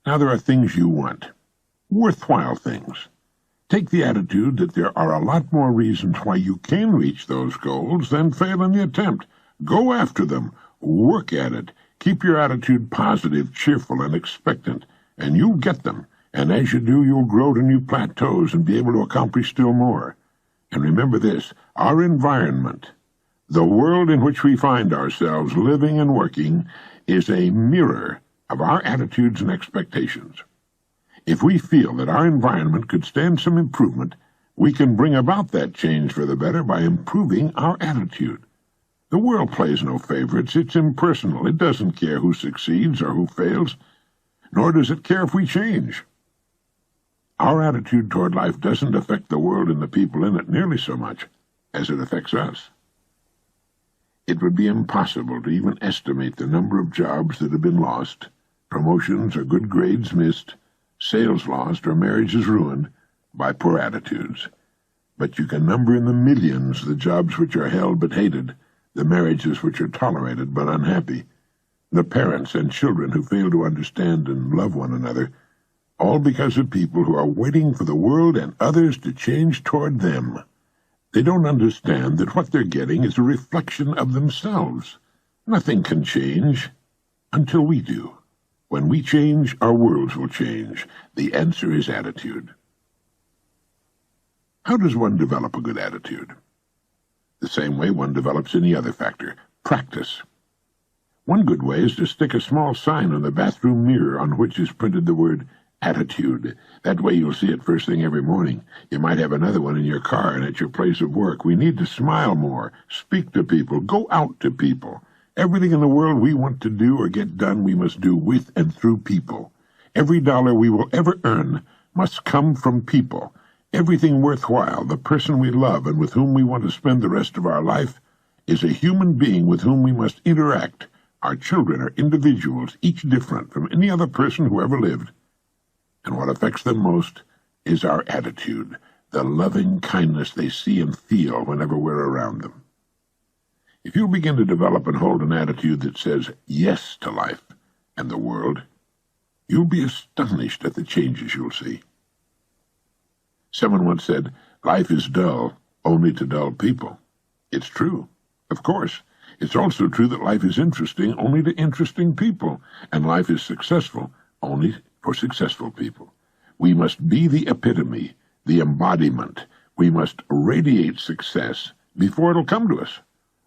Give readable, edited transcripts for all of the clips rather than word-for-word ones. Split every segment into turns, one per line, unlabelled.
Now there are things you want, worthwhile things. Take the attitude that there are a lot more reasons why you can reach those goals than fail in the attempt. Go after them. Work at it. Keep your attitude positive, cheerful, and expectant, and you'll get them. And as you do, you'll grow to new plateaus and be able to accomplish still more. And remember this, our environment, the world in which we find ourselves living and working, is a mirror of our attitudes and expectations. If we feel that our environment could stand some improvement, we can bring about that change for the better by improving our attitude. The world plays no favorites. It's impersonal. It doesn't care who succeeds or who fails, nor does it care if we change. Our attitude toward life doesn't affect the world and the people in it nearly so much as it affects us. It would be impossible to even estimate the number of jobs that have been lost, promotions or good grades missed, sales lost, or marriages ruined by poor attitudes. But you can number in the millions the jobs which are held but hated, the marriages which are tolerated but unhappy, the parents and children who fail to understand and love one another, all because of people who are waiting for the world and others to change toward them. They don't understand that what they're getting is a reflection of themselves. Nothing can change until we do. When we change, our worlds will change. The answer is attitude. How does one develop a good attitude? The same way one develops any other factor, practice. One good way is to stick a small sign on the bathroom mirror on which is printed the word attitude. That way you'll see it first thing every morning. You might have another one in your car and at your place of work. We need to smile more, speak to people, go out to people. Everything in the world we want to do or get done we must do with and through people. Every dollar we will ever earn must come from people. Everything worthwhile, the person we love and with whom we want to spend the rest of our life, is a human being with whom we must interact. Our children are individuals, each different from any other person who ever lived. And what affects them most is our attitude, the loving kindness they see and feel whenever we're around them. If you'll begin to develop and hold an attitude that says yes to life and the world, you'll be astonished at the changes you'll see. Someone once said, life is dull only to dull people. It's true, of course. It's also true that life is interesting only to interesting people, and life is successful only for successful people. We must be the epitome, the embodiment. We must radiate success before it'll come to us.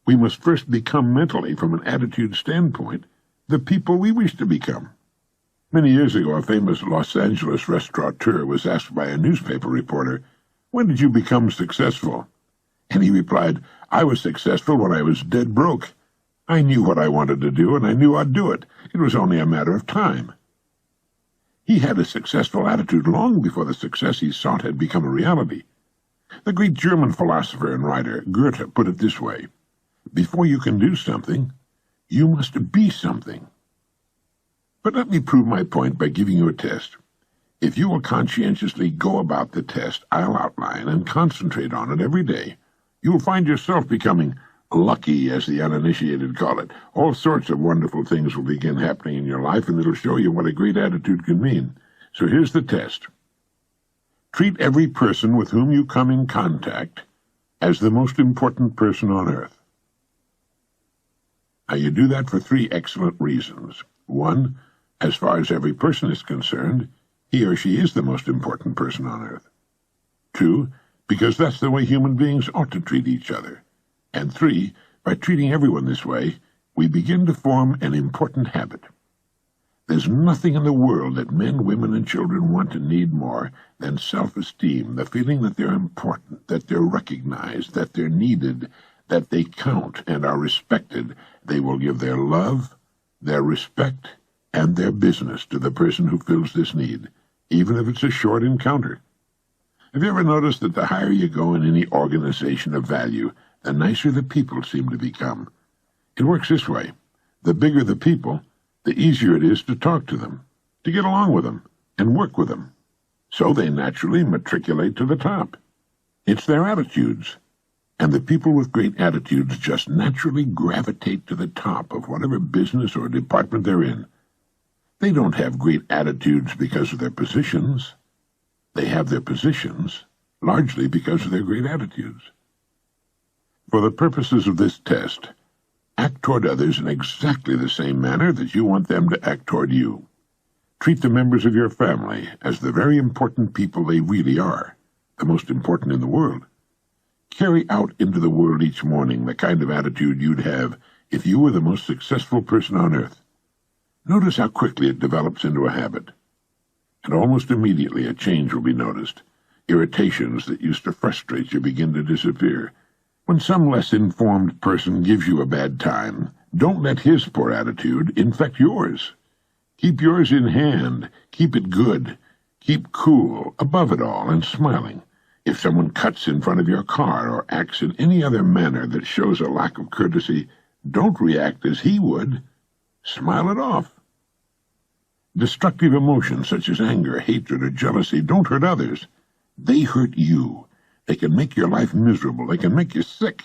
We must first become mentally, from an attitude standpoint, the people we wish to become. Many years ago, a famous Los Angeles restaurateur was asked by a newspaper reporter, "When did you become successful?" And he replied, "I was successful when I was dead broke. I knew what I wanted to do, and I knew I'd do it. It was only a matter of time." He had a successful attitude long before the success he sought had become a reality. The great German philosopher and writer Goethe put it this way, "Before you can do something, you must be something." But let me prove my point by giving you a test. If you will conscientiously go about the test I'll outline and concentrate on it every day, you will find yourself becoming lucky, as the uninitiated call it. All sorts of wonderful things will begin happening in your life, and it'll show you what a great attitude can mean. So here's the test. Treat every person with whom you come in contact as the most important person on earth. Now, you do that for 3 excellent reasons. 1, as far as every person is concerned, he or she is the most important person on earth. 2, because that's the way human beings ought to treat each other. And 3, by treating everyone this way, we begin to form an important habit. There's nothing in the world that men, women, and children want and need more than self-esteem, the feeling that they're important, that they're recognized, that they're needed, that they count and are respected. They will give their love, their respect, and their business to the person who fills this need, even if it's a short encounter. Have you ever noticed that the higher you go in any organization of value, the nicer the people seem to become? It works this way. The bigger the people, the easier it is to talk to them, to get along with them, and work with them. So they naturally matriculate to the top. It's their attitudes. And the people with great attitudes just naturally gravitate to the top of whatever business or department they're in. They don't have great attitudes because of their positions. They have their positions largely because of their great attitudes. For the purposes of this test, act toward others in exactly the same manner that you want them to act toward you. Treat the members of your family as the very important people they really are, the most important in the world. Carry out into the world each morning the kind of attitude you'd have if you were the most successful person on earth. Notice how quickly it develops into a habit. And almost immediately a change will be noticed. Irritations that used to frustrate you begin to disappear. When some less informed person gives you a bad time, don't let his poor attitude infect yours. Keep yours in hand. Keep it good. Keep cool, above it all, and smiling. If someone cuts in front of your car or acts in any other manner that shows a lack of courtesy, don't react as he would. Smile it off. Destructive emotions such as anger, hatred, or jealousy don't hurt others. They hurt you. They can make your life miserable. They can make you sick.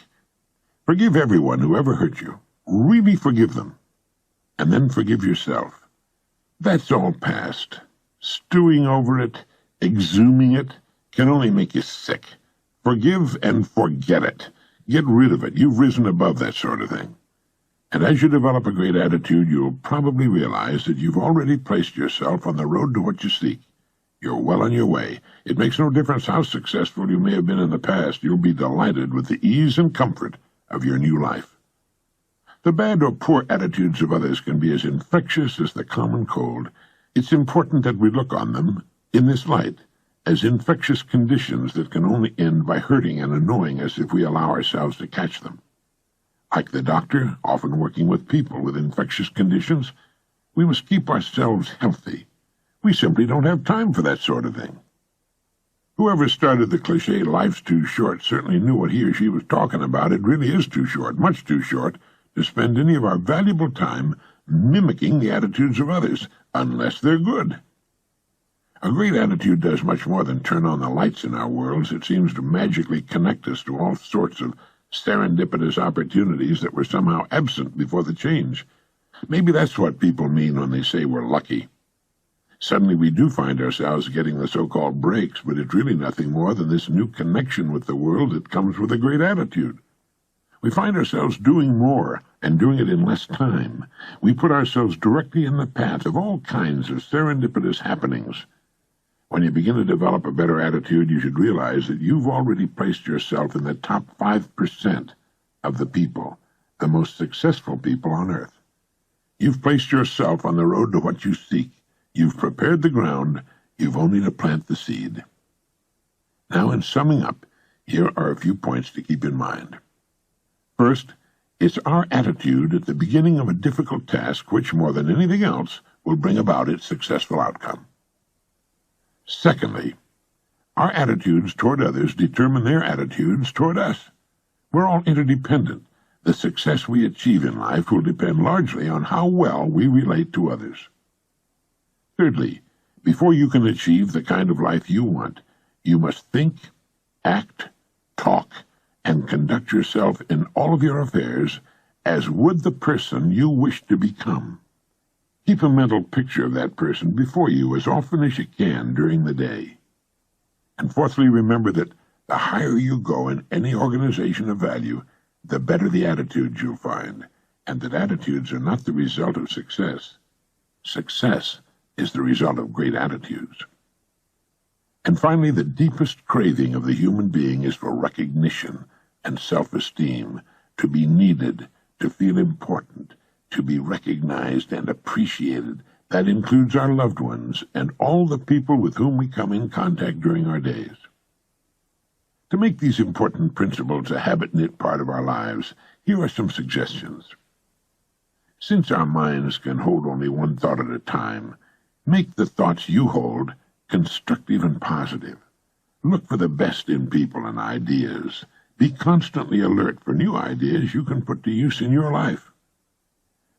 Forgive everyone who ever hurt you. Really forgive them. And then forgive yourself. That's all past. Stewing over it, exhuming it, can only make you sick. Forgive and forget it. Get rid of it. You've risen above that sort of thing. And as you develop a great attitude, you'll probably realize that you've already placed yourself on the road to what you seek. You're well on your way. It makes no difference how successful you may have been in the past. You'll be delighted with the ease and comfort of your new life. The bad or poor attitudes of others can be as infectious as the common cold. It's important that we look on them, in this light, as infectious conditions that can only end by hurting and annoying us if we allow ourselves to catch them. Like the doctor, often working with people with infectious conditions, we must keep ourselves healthy. We simply don't have time for that sort of thing. Whoever started the cliché, "Life's too short," certainly knew what he or she was talking about. It really is too short, much too short, to spend any of our valuable time mimicking the attitudes of others, unless they're good. A great attitude does much more than turn on the lights in our worlds. It seems to magically connect us to all sorts of serendipitous opportunities that were somehow absent before the change. Maybe that's what people mean when they say we're lucky. Suddenly we do find ourselves getting the so-called breaks, but it's really nothing more than this new connection with the world that comes with a great attitude. We find ourselves doing more and doing it in less time. We put ourselves directly in the path of all kinds of serendipitous happenings. When you begin to develop a better attitude, you should realize that you've already placed yourself in the top 5% of the people, the most successful people on earth. You've placed yourself on the road to what you seek. You've prepared the ground. You've only to plant the seed. Now, in summing up, here are a few points to keep in mind. First, it's our attitude at the beginning of a difficult task which, more than anything else, will bring about its successful outcome. Secondly, our attitudes toward others determine their attitudes toward us. We're all interdependent. The success we achieve in life will depend largely on how well we relate to others. Thirdly, before you can achieve the kind of life you want, you must think, act, talk, and conduct yourself in all of your affairs as would the person you wish to become. Keep a mental picture of that person before you as often as you can during the day. And fourthly, remember that the higher you go in any organization of value, the better the attitudes you'll find, and that attitudes are not the result of success. Success is the result of great attitudes. And finally, the deepest craving of the human being is for recognition and self-esteem, to be needed, to feel important, to be recognized and appreciated. That includes our loved ones and all the people with whom we come in contact during our days. To make these important principles a habit-knit part of our lives, here are some suggestions. Since our minds can hold only one thought at a time, make the thoughts you hold constructive and positive. Look for the best in people and ideas. Be constantly alert for new ideas you can put to use in your life.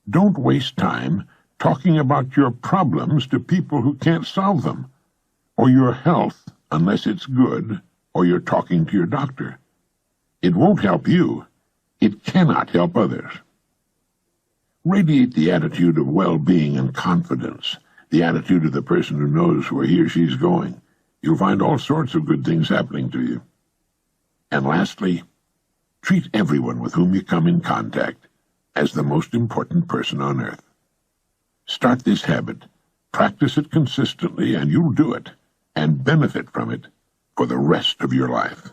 Don't waste time talking about your problems to people who can't solve them, or your health unless it's good, or you're talking to your doctor. It won't help you. It cannot help others. Radiate the attitude of well-being and confidence. the attitude of the person who knows where he or she is going. You'll find all sorts of good things happening to you. And lastly, treat everyone with whom you come in contact as the most important person on earth. Start this habit, practice it consistently, and you'll do it and benefit from it for the rest of your life.